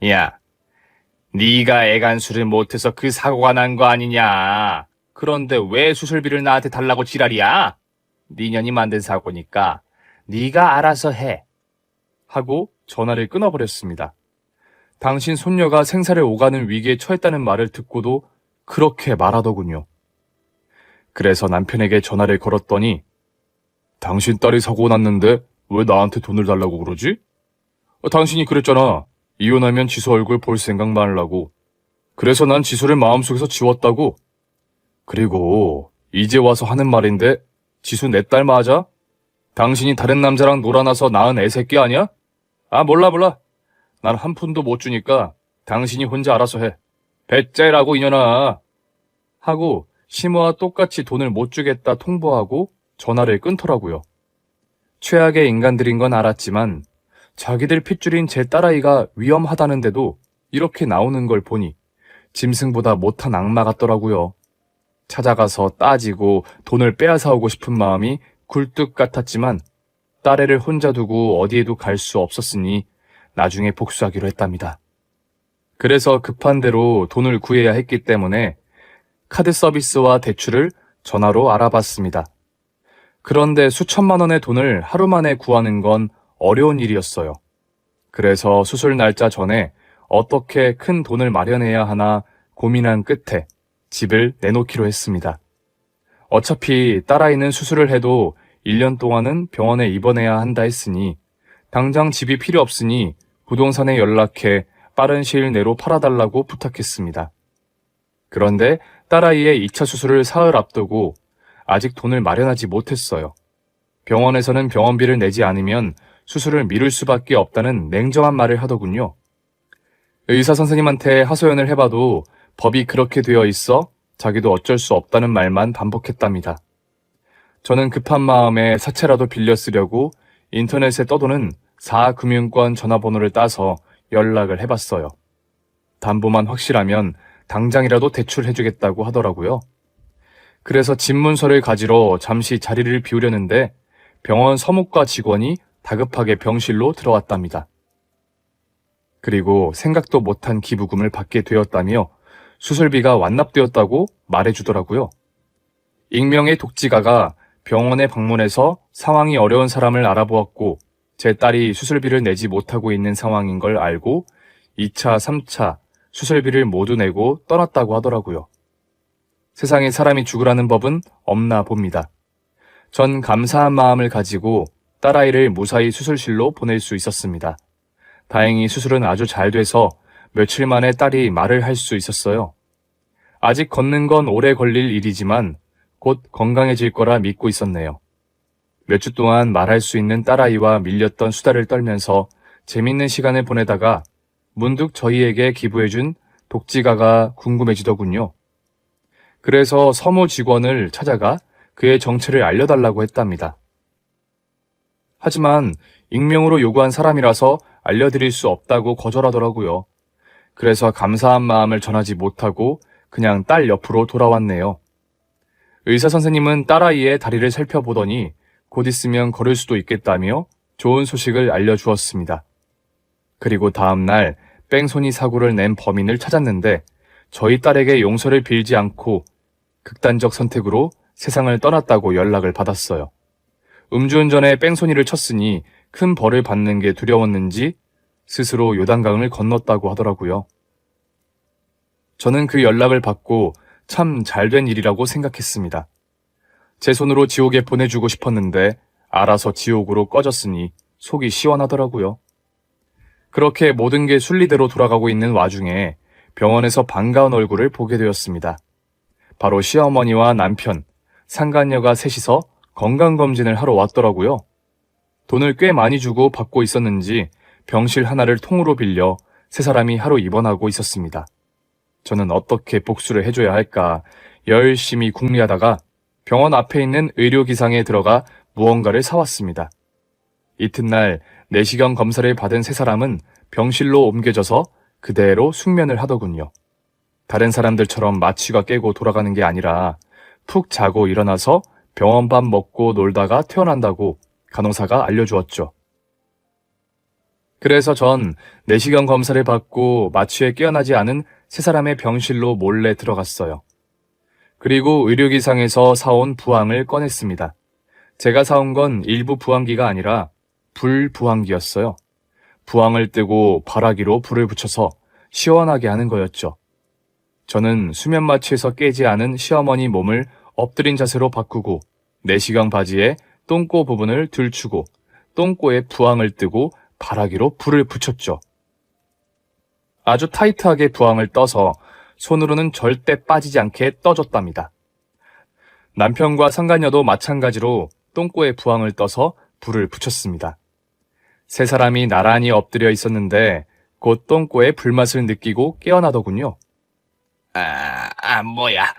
야, 네가 애간수를 못해서 그 사고가 난 거 아니냐. 그런데 왜 수술비를 나한테 달라고 지랄이야? 네 년이 만든 사고니까 네가 알아서 해. 하고 전화를 끊어버렸습니다. 당신 손녀가 생사를 오가는 위기에 처했다는 말을 듣고도 그렇게 말하더군요. 그래서 남편에게 전화를 걸었더니 당신 딸이 사고 났는데 왜 나한테 돈을 달라고 그러지? 당신이 그랬잖아. 이혼하면 지수 얼굴 볼 생각 말라고. 그래서 난 지수를 마음속에서 지웠다고. 그리고 이제 와서 하는 말인데 지수 내 딸 맞아? 당신이 다른 남자랑 놀아나서 낳은 애새끼 아니야? 아, 몰라. 난 한 푼도 못 주니까 당신이 혼자 알아서 해. 배째라고 이년아. 하고 시모와 똑같이 돈을 못 주겠다 통보하고 전화를 끊더라고요. 최악의 인간들인 건 알았지만 자기들 핏줄인 제 딸아이가 위험하다는데도 이렇게 나오는 걸 보니 짐승보다 못한 악마 같더라고요. 찾아가서 따지고 돈을 빼앗아오고 싶은 마음이 굴뚝 같았지만 딸애를 혼자 두고 어디에도 갈 수 없었으니 나중에 복수하기로 했답니다. 그래서 급한 대로 돈을 구해야 했기 때문에 카드 서비스와 대출을 전화로 알아봤습니다. 그런데 수천만 원의 돈을 하루 만에 구하는 건 어려운 일이었어요. 그래서 수술 날짜 전에 어떻게 큰 돈을 마련해야 하나 고민한 끝에 집을 내놓기로 했습니다. 어차피 딸아이는 수술을 해도 1년 동안은 병원에 입원해야 한다 했으니 당장 집이 필요 없으니 부동산에 연락해 빠른 시일 내로 팔아달라고 부탁했습니다. 그런데 딸아이의 2차 수술을 사흘 앞두고 아직 돈을 마련하지 못했어요. 병원에서는 병원비를 내지 않으면 수술을 미룰 수밖에 없다는 냉정한 말을 하더군요. 의사 선생님한테 하소연을 해봐도 법이 그렇게 되어 있어 자기도 어쩔 수 없다는 말만 반복했답니다. 저는 급한 마음에 사채라도 빌려 쓰려고 인터넷에 떠도는 4금융권 전화번호를 따서 연락을 해봤어요. 담보만 확실하면 당장이라도 대출해주겠다고 하더라고요. 그래서 집문서를 가지러 잠시 자리를 비우려는데 병원 서무과 직원이 다급하게 병실로 들어왔답니다. 그리고 생각도 못한 기부금을 받게 되었다며 수술비가 완납되었다고 말해주더라고요. 익명의 독지가가 병원에 방문해서 상황이 어려운 사람을 알아보았고 제 딸이 수술비를 내지 못하고 있는 상황인 걸 알고 2차, 3차 수술비를 모두 내고 떠났다고 하더라고요. 세상에 사람이 죽으라는 법은 없나 봅니다. 전 감사한 마음을 가지고 딸아이를 무사히 수술실로 보낼 수 있었습니다. 다행히 수술은 아주 잘 돼서 며칠 만에 딸이 말을 할 수 있었어요. 아직 걷는 건 오래 걸릴 일이지만 곧 건강해질 거라 믿고 있었네요. 몇 주 동안 말할 수 있는 딸아이와 밀렸던 수다를 떨면서 재밌는 시간을 보내다가 문득 저희에게 기부해준 독지가가 궁금해지더군요. 그래서 서무 직원을 찾아가 그의 정체를 알려달라고 했답니다. 하지만 익명으로 요구한 사람이라서 알려드릴 수 없다고 거절하더라고요. 그래서 감사한 마음을 전하지 못하고 그냥 딸 옆으로 돌아왔네요. 의사 선생님은 딸아이의 다리를 살펴보더니 곧 있으면 걸을 수도 있겠다며 좋은 소식을 알려주었습니다. 그리고 다음 날 뺑소니 사고를 낸 범인을 찾았는데 저희 딸에게 용서를 빌지 않고 극단적 선택으로 세상을 떠났다고 연락을 받았어요. 음주운전에 뺑소니를 쳤으니 큰 벌을 받는 게 두려웠는지 스스로 요단강을 건넜다고 하더라고요. 저는 그 연락을 받고 참 잘된 일이라고 생각했습니다. 제 손으로 지옥에 보내주고 싶었는데 알아서 지옥으로 꺼졌으니 속이 시원하더라고요. 그렇게 모든 게 순리대로 돌아가고 있는 와중에 병원에서 반가운 얼굴을 보게 되었습니다. 바로 시어머니와 남편, 상간녀가 셋이서 건강검진을 하러 왔더라고요. 돈을 꽤 많이 주고 받고 있었는지 병실 하나를 통으로 빌려 세 사람이 하루 입원하고 있었습니다. 저는 어떻게 복수를 해줘야 할까 열심히 궁리하다가 병원 앞에 있는 의료기상에 들어가 무언가를 사왔습니다. 이튿날 내시경 검사를 받은 세 사람은 병실로 옮겨져서 그대로 숙면을 하더군요. 다른 사람들처럼 마취가 깨고 돌아가는 게 아니라 푹 자고 일어나서 병원 밥 먹고 놀다가 퇴원한다고 간호사가 알려주었죠. 그래서 전 내시경 검사를 받고 마취에 깨어나지 않은 세 사람의 병실로 몰래 들어갔어요. 그리고 의료기상에서 사온 부항을 꺼냈습니다. 제가 사온 건 일부 부항기가 아니라 불부항기였어요. 부항을 뜨고 발화기로 불을 붙여서 시원하게 하는 거였죠. 저는 수면 마취에서 깨지 않은 시어머니 몸을 엎드린 자세로 바꾸고 내시경 바지에 똥꼬 부분을 들추고 똥꼬에 부항을 뜨고 발화기로 불을 붙였죠. 아주 타이트하게 부항을 떠서 손으로는 절대 빠지지 않게 떠줬답니다. 남편과 상간녀도 마찬가지로 똥꼬에 부항을 떠서 불을 붙였습니다. 세 사람이 나란히 엎드려 있었는데 곧 똥꼬에 불맛을 느끼고 깨어나더군요. 뭐야.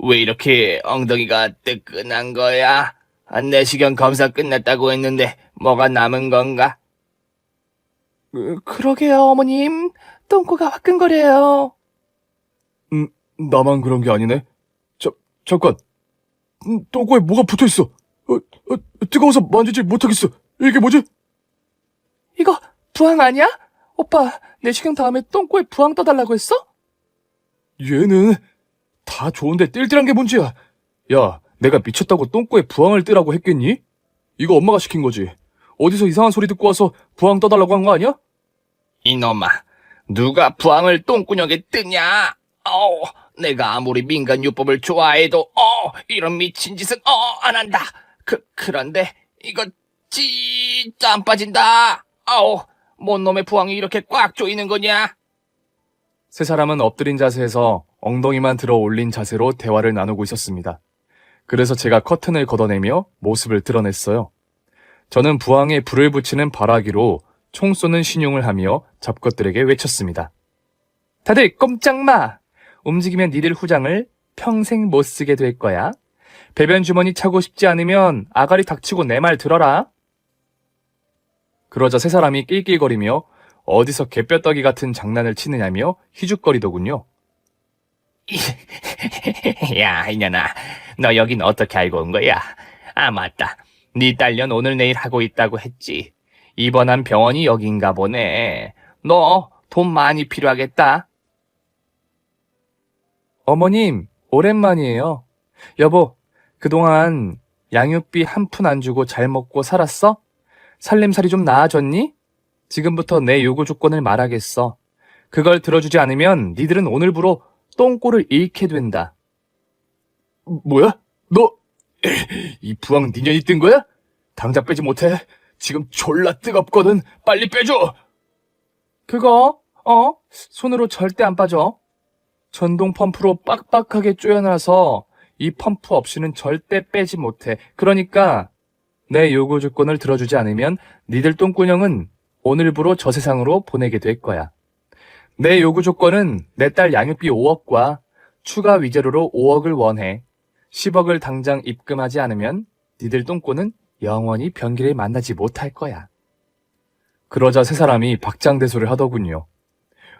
왜 이렇게 엉덩이가 뜨끈한 거야? 내시경 검사 끝났다고 했는데 뭐가 남은 건가? 그러게요, 어머님. 똥꼬가 화끈거려요. 나만 그런 게 아니네. 잠깐. 똥꼬에 뭐가 붙어 있어. 뜨거워서 만지질 못하겠어. 이게 뭐지? 이거 부항 아니야? 오빠, 내시경 다음에 똥꼬에 부항 떠달라고 했어? 얘는 다 좋은데 띨띨한 게 문제야. 야, 내가 미쳤다고 똥꼬에 부항을 뜨라고 했겠니? 이거 엄마가 시킨 거지. 어디서 이상한 소리 듣고 와서 부항 떠달라고 한 거 아니야? 이놈아, 누가 부항을 똥구녕에 뜨냐? 내가 아무리 민간요법을 좋아해도 이런 미친 짓은 안 한다. 그런데 이거 진짜 안 빠진다. 뭔 놈의 부항이 이렇게 꽉 조이는 거냐? 세 사람은 엎드린 자세에서 엉덩이만 들어 올린 자세로 대화를 나누고 있었습니다. 그래서 제가 커튼을 걷어내며 모습을 드러냈어요. 저는 부항에 불을 붙이는 발화기로 총 쏘는 신용을 하며 잡것들에게 외쳤습니다. 다들 꼼짝 마! 움직이면 니들 후장을 평생 못 쓰게 될 거야. 배변 주머니 차고 싶지 않으면 아가리 닥치고 내 말 들어라. 그러자 세 사람이 낄낄거리며 어디서 개뼈떡이 같은 장난을 치느냐며 희죽거리더군요. 야, 이년아, 너 여긴 어떻게 알고 온 거야? 맞다. 네 딸년 오늘 내일 하고 있다고 했지. 입원한 병원이 여긴가 보네. 너 돈 많이 필요하겠다. 어머님, 오랜만이에요. 여보, 그동안 양육비 한 푼 안 주고 잘 먹고 살았어? 살림살이 좀 나아졌니? 지금부터 내 요구 조건을 말하겠어. 그걸 들어주지 않으면 니들은 오늘부로 똥꼬를 잃게 된다. 뭐야? 너, 이 부항 니 년이 뜬 거야? 당장 빼지 못해. 지금 졸라 뜨겁거든. 빨리 빼줘. 그거, 손으로 절대 안 빠져. 전동 펌프로 빡빡하게 쪼여놔서 이 펌프 없이는 절대 빼지 못해. 그러니까 내 요구 조건을 들어주지 않으면 니들 똥구녕은 오늘부로 저 세상으로 보내게 될 거야. 내 요구 조건은 내 딸 양육비 5억과 추가 위자료로 5억을 원해. 10억을 당장 입금하지 않으면 니들 똥꼬는 영원히 변기를 만나지 못할 거야. 그러자 세 사람이 박장대소를 하더군요.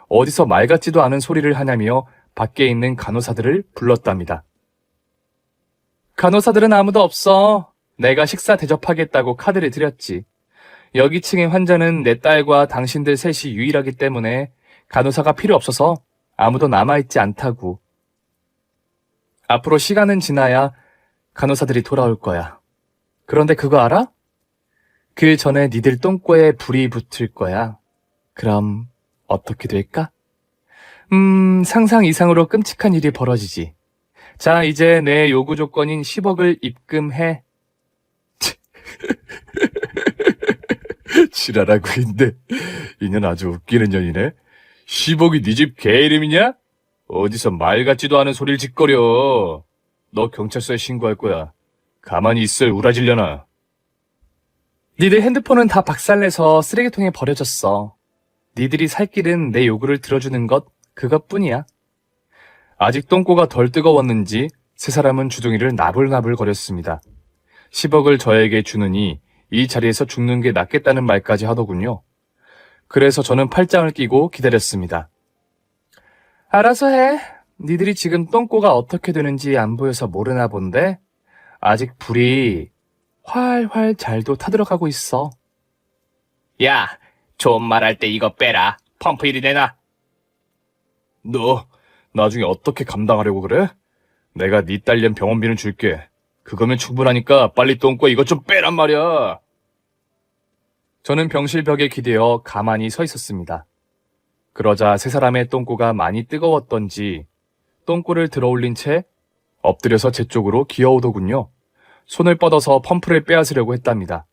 어디서 말 같지도 않은 소리를 하냐며 밖에 있는 간호사들을 불렀답니다. 간호사들은 아무도 없어. 내가 식사 대접하겠다고 카드를 드렸지. 여기 층의 환자는 내 딸과 당신들 셋이 유일하기 때문에 간호사가 필요 없어서 아무도 남아있지 않다고. 앞으로 시간은 지나야 간호사들이 돌아올 거야. 그런데 그거 알아? 그 전에 니들 똥꼬에 불이 붙을 거야. 그럼 어떻게 될까? 상상 이상으로 끔찍한 일이 벌어지지. 자, 이제 내 요구 조건인 10억을 입금해. 지랄하고 있는데 이년 아주 웃기는 년이네. 10억이 네 집 개 이름이냐? 어디서 말 같지도 않은 소리를 짓거려. 너 경찰서에 신고할 거야. 가만히 있을 우라질려나. 니들 핸드폰은 다 박살내서 쓰레기통에 버려졌어. 니들이 살 길은 내 요구를 들어주는 것 그것뿐이야. 아직 똥꼬가 덜 뜨거웠는지 세 사람은 주둥이를 나불나불 거렸습니다. 10억을 저에게 주느니 이 자리에서 죽는 게 낫겠다는 말까지 하더군요. 그래서 저는 팔짱을 끼고 기다렸습니다. 알아서 해. 니들이 지금 똥꼬가 어떻게 되는지 안 보여서 모르나 본데 아직 불이 활활 잘도 타들어가고 있어. 야, 좋은 말할 때 이거 빼라. 펌프 일이 내놔. 너 나중에 어떻게 감당하려고 그래? 내가 네 딸년 병원비는 줄게. 그거면 충분하니까 빨리 똥꼬 이것 좀 빼란 말이야. 저는 병실 벽에 기대어 가만히 서 있었습니다. 그러자 세 사람의 똥꼬가 많이 뜨거웠던지 똥꼬를 들어올린 채 엎드려서 제 쪽으로 기어오더군요. 손을 뻗어서 펌프를 빼앗으려고 했답니다.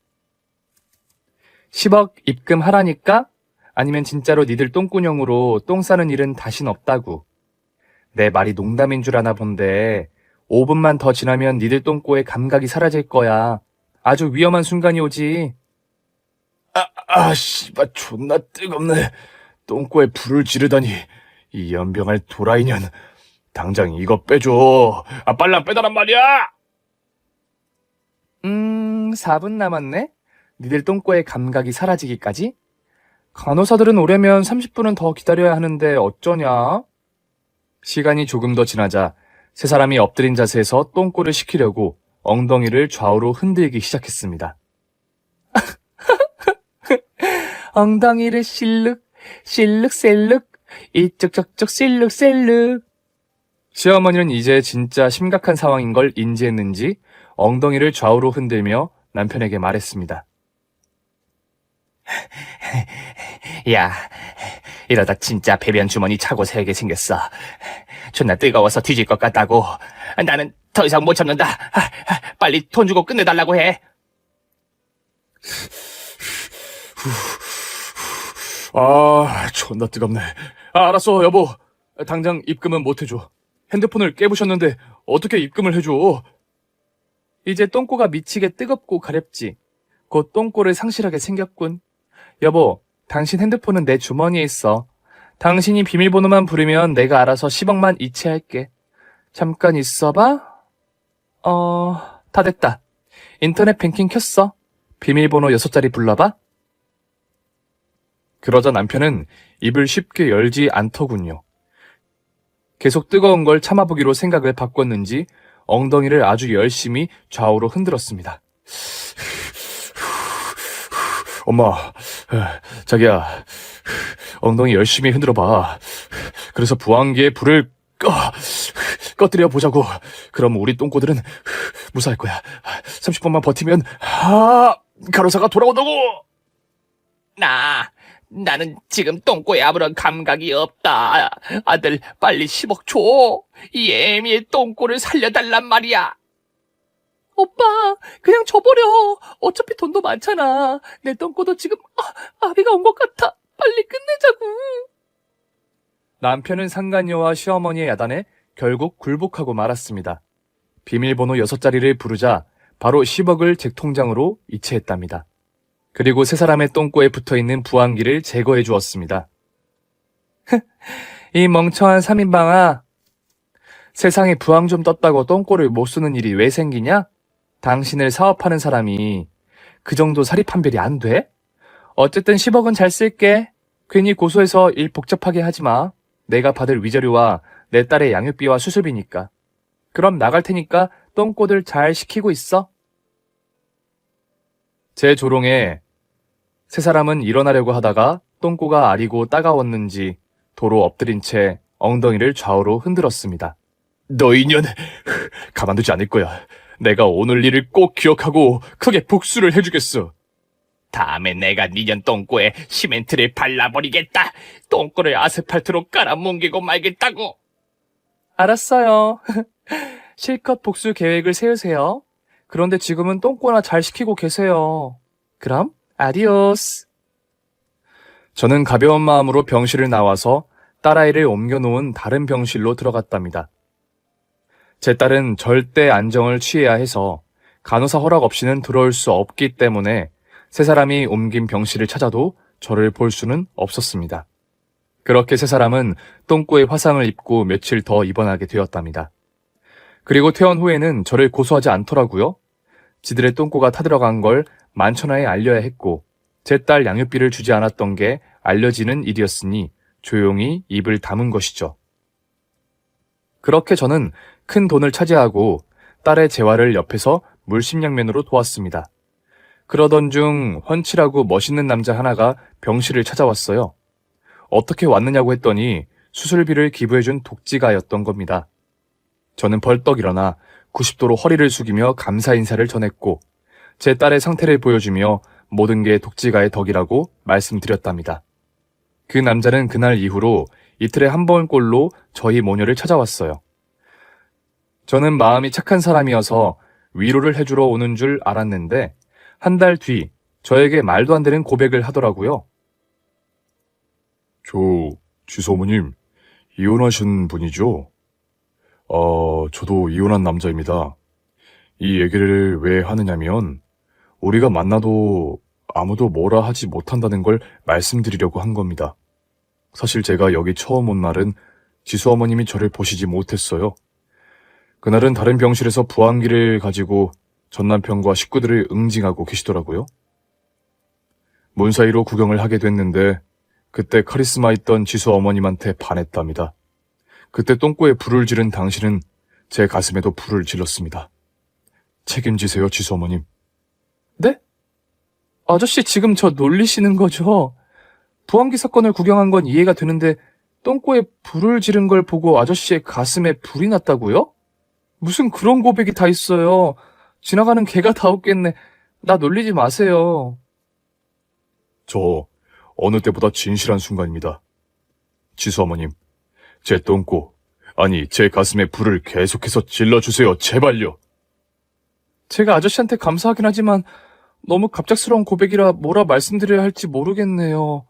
10억 입금하라니까? 아니면 진짜로 니들 똥구녕으로 똥 싸는 일은 다신 없다고. 내 말이 농담인 줄 아나 본데 5분만 더 지나면 니들 똥꼬에 감각이 사라질 거야. 아주 위험한 순간이 오지. 씨발, 존나 뜨겁네. 똥꼬에 불을 지르다니. 이 연병할 도라이년. 당장 이거 빼줘. 빨랑 빼달란 말이야! 4분 남았네? 니들 똥꼬에 감각이 사라지기까지? 간호사들은 오려면 30분은 더 기다려야 하는데 어쩌냐? 시간이 조금 더 지나자 세 사람이 엎드린 자세에서 똥꼬를 식히려고 엉덩이를 좌우로 흔들기 시작했습니다. 엉덩이를 실룩, 실룩셀룩, 이쪽 저쪽 실룩셀룩. 시어머니는 이제 진짜 심각한 상황인 걸 인지했는지 엉덩이를 좌우로 흔들며 남편에게 말했습니다. 야, 이러다 진짜 배변 주머니 차고 새게 생겼어. 존나 뜨거워서 뒤질 것 같다고. 나는 더 이상 못 참는다. 빨리 돈 주고 끝내달라고 해. 존나 뜨겁네. 알았어, 여보. 당장 입금은 못 해줘. 핸드폰을 깨부셨는데 어떻게 입금을 해줘? 이제 똥꼬가 미치게 뜨겁고 가렵지. 곧 똥꼬를 상실하게 생겼군. 여보, 당신 핸드폰은 내 주머니에 있어. 당신이 비밀번호만 부르면 내가 알아서 10억만 이체할게. 잠깐 있어봐. 다 됐다. 인터넷 뱅킹 켰어. 비밀번호 6자리 불러봐. 그러자 남편은 입을 쉽게 열지 않더군요. 계속 뜨거운 걸 참아보기로 생각을 바꿨는지 엉덩이를 아주 열심히 좌우로 흔들었습니다. 엄마, 자기야, 엉덩이 열심히 흔들어봐. 그래서 부항기에 불을 꺼뜨려 보자고. 그럼 우리 똥꼬들은 무사할 거야. 30분만 버티면 간호사가 돌아온다고. 나는 지금 똥꼬에 아무런 감각이 없다. 아들, 빨리 10억 줘. 이 애미의 똥꼬를 살려달란 말이야. 오빠, 그냥 줘버려. 어차피 돈도 많잖아. 내 똥꼬도 지금 아비가 온 것 같아. 빨리 끝내자고. 남편은 상간녀와 시어머니의 야단에 결국 굴복하고 말았습니다. 비밀번호 6자리를 부르자 바로 10억을 제 통장으로 이체했답니다. 그리고 세 사람의 똥꼬에 붙어있는 부항기를 제거해 주었습니다. 이 멍청한 3인방아. 세상에 부항 좀 떴다고 똥꼬를 못 쓰는 일이 왜 생기냐? 당신을 사업하는 사람이 그 정도 사리판별이 안 돼? 어쨌든 10억은 잘 쓸게. 괜히 고소해서 일 복잡하게 하지 마. 내가 받을 위자료와 내 딸의 양육비와 수술비니까. 그럼 나갈 테니까 똥꼬들 잘 시키고 있어. 제 조롱에 세 사람은 일어나려고 하다가 똥꼬가 아리고 따가웠는지 도로 엎드린 채 엉덩이를 좌우로 흔들었습니다. 너 인연, 가만두지 않을 거야. 내가 오늘 일을 꼭 기억하고 크게 복수를 해주겠어. 다음에 내가 니년 똥꼬에 시멘트를 발라버리겠다. 똥꼬를 아스팔트로 깔아뭉개고 말겠다고. 알았어요. 실컷 복수 계획을 세우세요. 그런데 지금은 똥꼬나 잘 시키고 계세요. 그럼 아디오스. 저는 가벼운 마음으로 병실을 나와서 딸아이를 옮겨놓은 다른 병실로 들어갔답니다. 제 딸은 절대 안정을 취해야 해서 간호사 허락 없이는 들어올 수 없기 때문에 세 사람이 옮긴 병실을 찾아도 저를 볼 수는 없었습니다. 그렇게 세 사람은 똥꼬에 화상을 입고 며칠 더 입원하게 되었답니다. 그리고 퇴원 후에는 저를 고소하지 않더라고요. 지들의 똥꼬가 타들어간 걸 만천하에 알려야 했고 제 딸 양육비를 주지 않았던 게 알려지는 일이었으니 조용히 입을 다문 것이죠. 그렇게 저는 큰 돈을 차지하고 딸의 재활을 옆에서 물심양면으로 도왔습니다. 그러던 중 훤칠하고 멋있는 남자 하나가 병실을 찾아왔어요. 어떻게 왔느냐고 했더니 수술비를 기부해준 독지가였던 겁니다. 저는 벌떡 일어나 90도로 허리를 숙이며 감사 인사를 전했고 제 딸의 상태를 보여주며 모든 게 독지가의 덕이라고 말씀드렸답니다. 그 남자는 그날 이후로 이틀에 한 번꼴로 저희 모녀를 찾아왔어요. 저는 마음이 착한 사람이어서 위로를 해주러 오는 줄 알았는데 한 달 뒤 저에게 말도 안 되는 고백을 하더라고요. 지수 어머님, 이혼하신 분이죠? 저도 이혼한 남자입니다. 이 얘기를 왜 하느냐면, 우리가 만나도 아무도 뭐라 하지 못한다는 걸 말씀드리려고 한 겁니다. 사실 제가 여기 처음 온 날은 지수 어머님이 저를 보시지 못했어요. 그날은 다른 병실에서 부항기를 가지고 전 남편과 식구들을 응징하고 계시더라고요. 문 사이로 구경을 하게 됐는데 그때 카리스마 있던 지수 어머님한테 반했답니다. 그때 똥꼬에 불을 지른 당신은 제 가슴에도 불을 질렀습니다. 책임지세요, 지수 어머님. 네? 아저씨 지금 저 놀리시는 거죠? 부항기 사건을 구경한 건 이해가 되는데 똥꼬에 불을 지른 걸 보고 아저씨의 가슴에 불이 났다고요? 무슨 그런 고백이 다 있어요. 지나가는 개가 다 웃겠네. 나 놀리지 마세요. 저 어느 때보다 진실한 순간입니다. 지수 어머님, 제 똥꼬, 아니 제 가슴에 불을 계속해서 질러주세요. 제발요. 제가 아저씨한테 감사하긴 하지만 너무 갑작스러운 고백이라 뭐라 말씀드려야 할지 모르겠네요.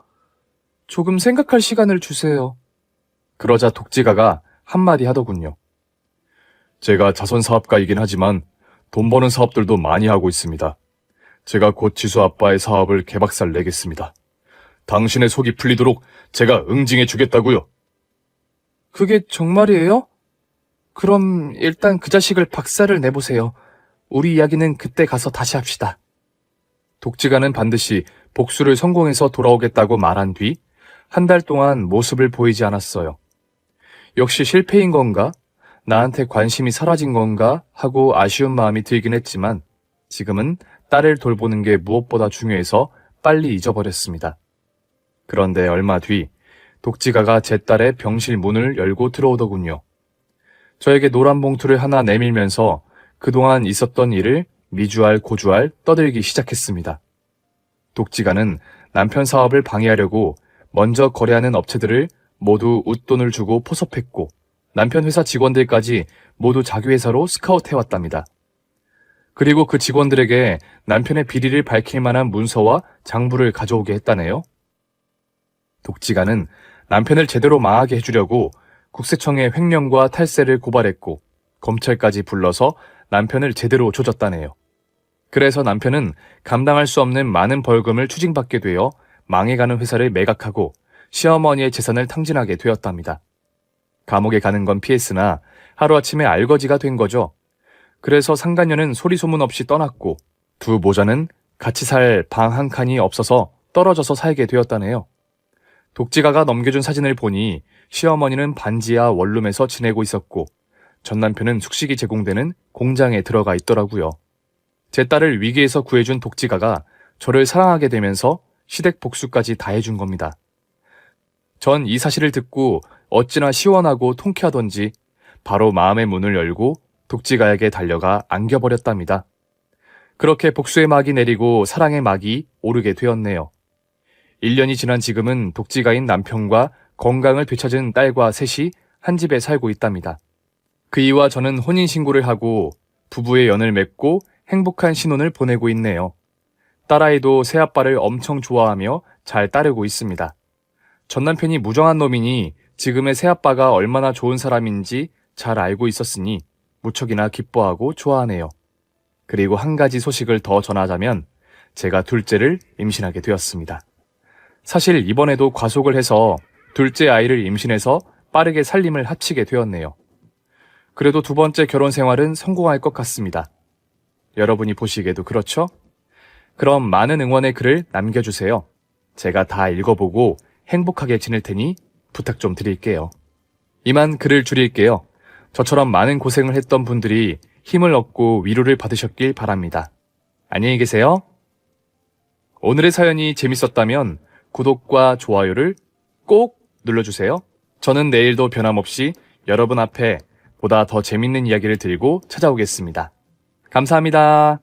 조금 생각할 시간을 주세요. 그러자 독지가가 한마디 하더군요. 제가 자선 사업가이긴 하지만 돈 버는 사업들도 많이 하고 있습니다. 제가 곧 지수 아빠의 사업을 개박살 내겠습니다. 당신의 속이 풀리도록 제가 응징해 주겠다고요. 그게 정말이에요? 그럼 일단 그 자식을 박살을 내보세요. 우리 이야기는 그때 가서 다시 합시다. 독지가는 반드시 복수를 성공해서 돌아오겠다고 말한 뒤 한 달 동안 모습을 보이지 않았어요. 역시 실패인 건가? 나한테 관심이 사라진 건가? 하고 아쉬운 마음이 들긴 했지만 지금은 딸을 돌보는 게 무엇보다 중요해서 빨리 잊어버렸습니다. 그런데 얼마 뒤 독지가가 제 딸의 병실 문을 열고 들어오더군요. 저에게 노란 봉투를 하나 내밀면서 그동안 있었던 일을 미주알 고주알 떠들기 시작했습니다. 독지가는 남편 사업을 방해하려고 먼저 거래하는 업체들을 모두 웃돈을 주고 포섭했고 남편 회사 직원들까지 모두 자기 회사로 스카웃해왔답니다. 그리고 그 직원들에게 남편의 비리를 밝힐 만한 문서와 장부를 가져오게 했다네요. 독지가는 남편을 제대로 망하게 해주려고 국세청에 횡령과 탈세를 고발했고 검찰까지 불러서 남편을 제대로 조졌다네요. 그래서 남편은 감당할 수 없는 많은 벌금을 추징받게 되어 망해가는 회사를 매각하고 시어머니의 재산을 탕진하게 되었답니다. 감옥에 가는 건 피했으나 하루아침에 알거지가 된 거죠. 그래서 상간녀는 소리 소문 없이 떠났고 두 모자는 같이 살 방 한 칸이 없어서 떨어져서 살게 되었다네요. 독지가가 넘겨준 사진을 보니 시어머니는 반지하 원룸에서 지내고 있었고 전 남편은 숙식이 제공되는 공장에 들어가 있더라고요. 제 딸을 위기에서 구해준 독지가가 저를 사랑하게 되면서 시댁 복수까지 다 해준 겁니다. 전 이 사실을 듣고 어찌나 시원하고 통쾌하던지 바로 마음의 문을 열고 독지가에게 달려가 안겨버렸답니다. 그렇게 복수의 막이 내리고 사랑의 막이 오르게 되었네요. 1년이 지난 지금은 독지가인 남편과 건강을 되찾은 딸과 셋이 한 집에 살고 있답니다. 그이와 저는 혼인신고를 하고 부부의 연을 맺고 행복한 신혼을 보내고 있네요. 딸아이도 새아빠를 엄청 좋아하며 잘 따르고 있습니다. 전 남편이 무정한 놈이니 지금의 새아빠가 얼마나 좋은 사람인지 잘 알고 있었으니 무척이나 기뻐하고 좋아하네요. 그리고 한 가지 소식을 더 전하자면 제가 둘째를 임신하게 되었습니다. 사실 이번에도 과속을 해서 둘째 아이를 임신해서 빠르게 살림을 합치게 되었네요. 그래도 두 번째 결혼 생활은 성공할 것 같습니다. 여러분이 보시기에도 그렇죠? 그럼 많은 응원의 글을 남겨주세요. 제가 다 읽어보고 행복하게 지낼 테니 부탁 좀 드릴게요. 이만 글을 줄일게요. 저처럼 많은 고생을 했던 분들이 힘을 얻고 위로를 받으셨길 바랍니다. 안녕히 계세요. 오늘의 사연이 재밌었다면 구독과 좋아요를 꼭 눌러주세요. 저는 내일도 변함없이 여러분 앞에 보다 더 재밌는 이야기를 들고 찾아오겠습니다. 감사합니다.